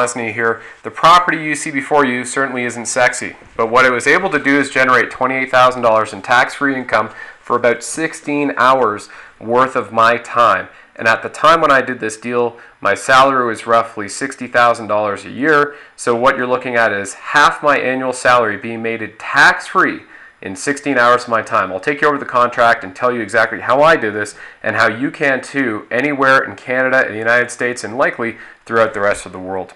Wozny here. The property you see before you certainly isn't sexy, but what it was able to do is generate $28,000 in tax-free income for about 16 hours worth of my time. And at the time when I did this deal, my salary was roughly $60,000 a year. So what you're looking at is half my annual salary being made tax-free in 16 hours of my time. I'll take you over the contract and tell you exactly how I did this and how you can too, anywhere in Canada, in the United States, and likely throughout the rest of the world.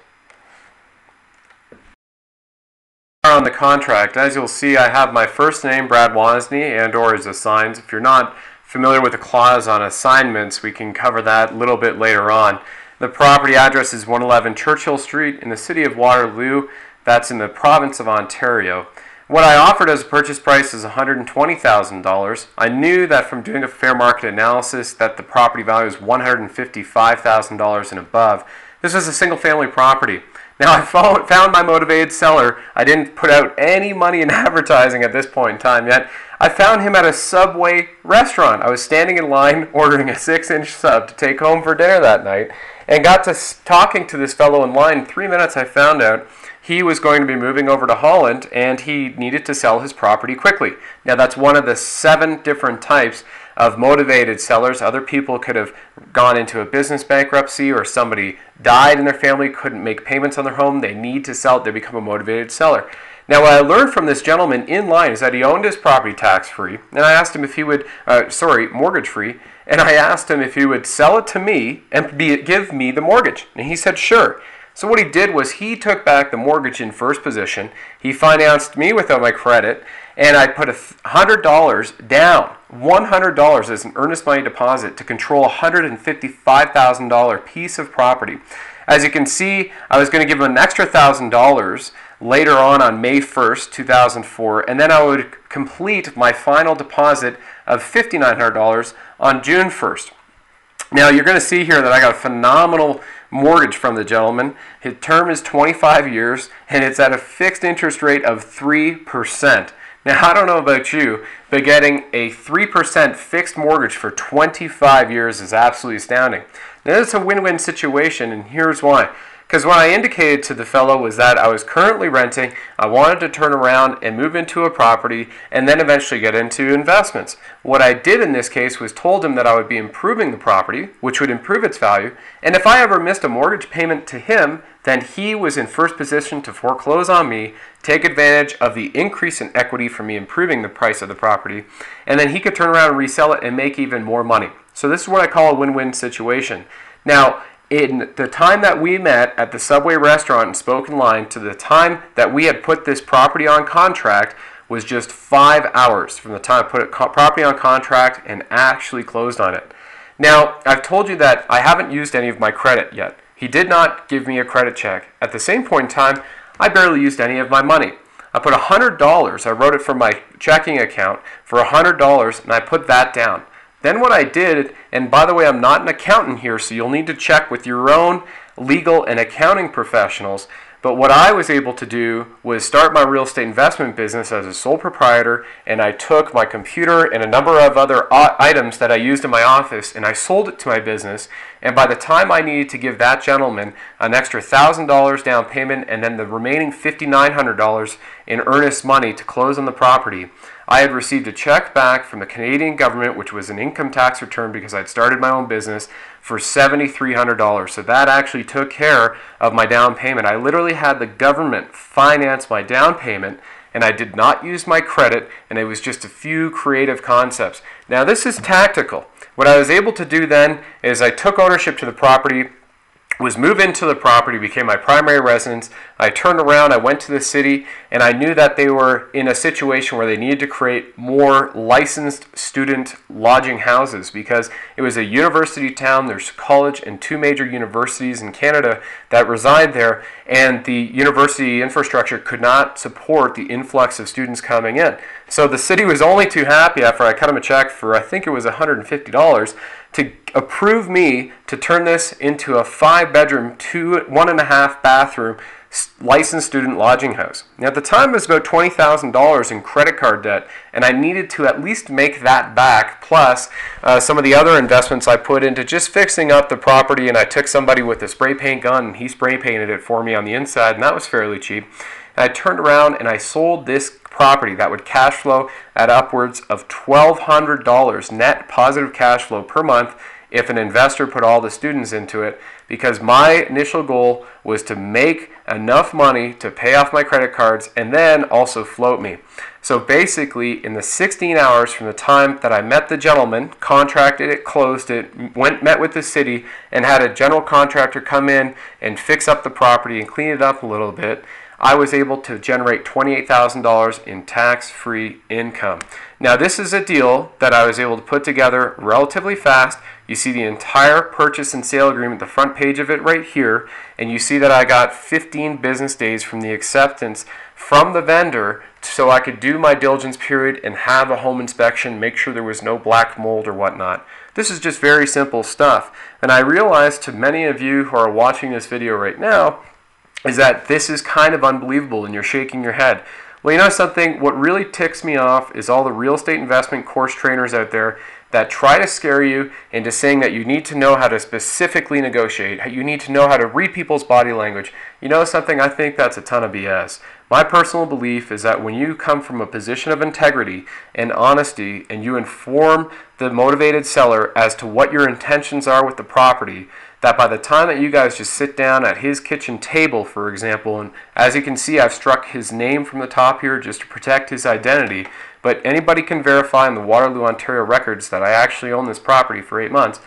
On the contract, as you'll see, I have my first name, Brad Wozny, and or is assigned. If you're not familiar with the clause on assignments, we can cover that a little bit later on. The property address is 111 Churchill Street in the city of Waterloo. That's in the province of Ontario. What I offered as a purchase price is $120,000. I knew that from doing a fair market analysis that the property value is $155,000 and above. This was a single family property. Now I found my motivated seller. I didn't put out any money in advertising at this point in time yet. I found him at a Subway restaurant. I was standing in line ordering a 6-inch sub to take home for dinner that night and got to talking to this fellow in line. In 3 minutes I found out he was going to be moving over to Holland and he needed to sell his property quickly. Now that's one of the 7 different types of motivated sellers. Other people could have gone into a business bankruptcy, or somebody died in their family, couldn't make payments on their home, they need to sell it, they become a motivated seller. Now what I learned from this gentleman in line is that he owned his property tax-free, and I asked him if he would, mortgage-free, and I asked him if he would sell it to me and give me the mortgage, and he said sure. So what he did was he took back the mortgage in first position, he financed me without my credit, and I put $100 down, $100 as an earnest money deposit to control a $155,000 piece of property. As you can see, I was going to give him an extra $1,000 later on May 1st, 2004, and then I would complete my final deposit of $5,900 on June 1st. Now you're going to see here that I got a phenomenal mortgage from the gentleman. His term is 25 years and it's at a fixed interest rate of 3%. Now I don't know about you, but getting a 3% fixed mortgage for 25 years is absolutely astounding. Now it's a win-win situation, and here's why. Because what I indicated to the fellow was that I was currently renting, I wanted to turn around and move into a property and then eventually get into investments. What I did in this case was told him that I would be improving the property, which would improve its value, and if I ever missed a mortgage payment to him, then he was in first position to foreclose on me, take advantage of the increase in equity from me improving the price of the property, and then he could turn around and resell it and make even more money. So this is what I call a win-win situation. Now, in the time that we met at the Subway restaurant and spoke in line to the time that we had put this property on contract was just 5 hours from the time I put property on contract and actually closed on it. Now, I've told you that I haven't used any of my credit yet. He did not give me a credit check. At the same point in time, I barely used any of my money. I put $100, I wrote it from my checking account for $100, and I put that down. Then what I did, and by the way, I'm not an accountant here, so you'll need to check with your own legal and accounting professionals, but what I was able to do was start my real estate investment business as a sole proprietor, and I took my computer and a number of other items that I used in my office, and I sold it to my business, and by the time I needed to give that gentleman an extra $1,000 down payment and then the remaining $5,900 in earnest money to close on the property, I had received a check back from the Canadian government, which was an income tax return because I'd started my own business, for $7,300. So that actually took care of my down payment. I literally had the government finance my down payment, and I did not use my credit, and it was just a few creative concepts. Now this is tactical. What I was able to do then is I took ownership to the property, was move into the property, became my primary residence. I turned around, I went to the city, and I knew that they were in a situation where they needed to create more licensed student lodging houses because it was a university town. There's college and 2 major universities in Canada that reside there, and the university infrastructure could not support the influx of students coming in. So the city was only too happy after I cut them a check for, I think it was $150, to approve me to turn this into a 5-bedroom, 1.5 bathroom licensed student lodging house. Now, at the time, it was about $20,000 in credit card debt, and I needed to at least make that back, plus some of the other investments I put into just fixing up the property, and I took somebody with a spray paint gun, and he spray painted it for me on the inside, and that was fairly cheap. And I turned around and I sold this property that would cash flow at upwards of $1,200 net positive cash flow per month if an investor put all the students into it, because my initial goal was to make enough money to pay off my credit cards and then also float me. So basically, in the 16 hours from the time that I met the gentleman, contracted it, closed it, met with the city, and had a general contractor come in and fix up the property and clean it up a little bit, I was able to generate $28,000 in tax-free income. Now, this is a deal that I was able to put together relatively fast. You see the entire purchase and sale agreement, the front page of it right here, and you see that I got 15 business days from the acceptance from the vendor so I could do my diligence period and have a home inspection, make sure there was no black mold or whatnot. This is just very simple stuff. And I realize to many of you who are watching this video right now, is that this is kind of unbelievable and you're shaking your head. Well, you know something? What really ticks me off is all the real estate investment course trainers out there that try to scare you into saying that you need to know how to specifically negotiate, you need to know how to read people's body language. You know something? I think that's a ton of BS. My personal belief is that when you come from a position of integrity and honesty and you inform the motivated seller as to what your intentions are with the property, that by the time that you guys just sit down at his kitchen table, for example, and as you can see, I've struck his name from the top here just to protect his identity, but anybody can verify in the Waterloo, Ontario records that I actually own this property for 8 months.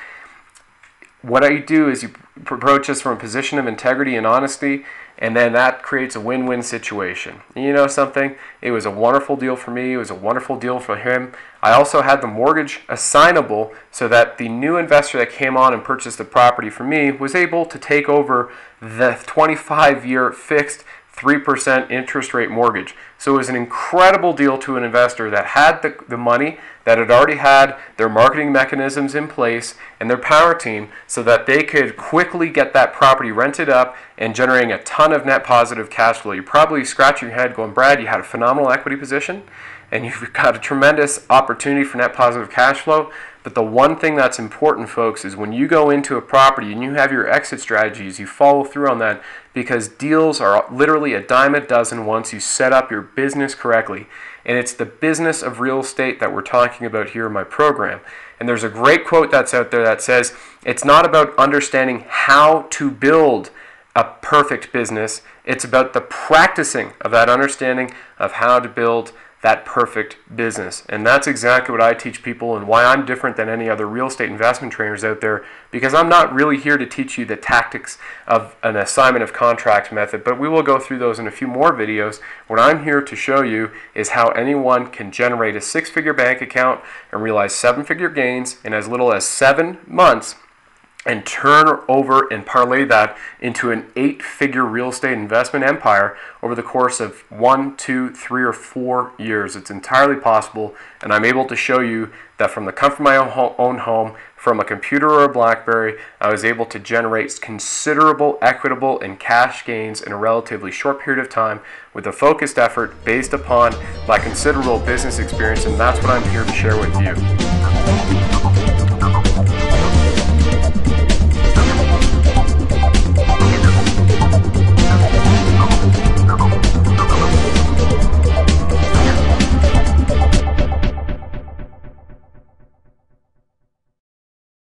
What I do is you approach this from a position of integrity and honesty, and then that creates a win-win situation. And you know something? It was a wonderful deal for me. It was a wonderful deal for him. I also had the mortgage assignable so that the new investor that came on and purchased the property for me was able to take over the 25-year fixed 3% interest rate mortgage. So it was an incredible deal to an investor that had the money, that had already had their marketing mechanisms in place and their power team so that they could quickly get that property rented up and generating a ton of net positive cash flow. You're probably scratching your head going, Brad, you had a phenomenal equity position and you've got a tremendous opportunity for net positive cash flow. But the one thing that's important, folks, is when you go into a property and you have your exit strategies, you follow through on that, because deals are literally a dime a dozen once you set up your business correctly. And it's the business of real estate that we're talking about here in my program. And there's a great quote that's out there that says, it's not about understanding how to build a perfect business, it's about the practicing of that understanding of how to build that perfect business. And that's exactly what I teach people and why I'm different than any other real estate investment trainers out there, because I'm not really here to teach you the tactics of an assignment of contract method, but we will go through those in a few more videos. What I'm here to show you is how anyone can generate a 6-figure bank account and realize 7-figure gains in as little as 7 months and turn over and parlay that into an 8-figure real estate investment empire over the course of 1, 2, 3, or 4 years. It's entirely possible, and I'm able to show you that from the comfort of my own home, from a computer or a BlackBerry, I was able to generate considerable equitable and cash gains in a relatively short period of time with a focused effort based upon my considerable business experience, and that's what I'm here to share with you.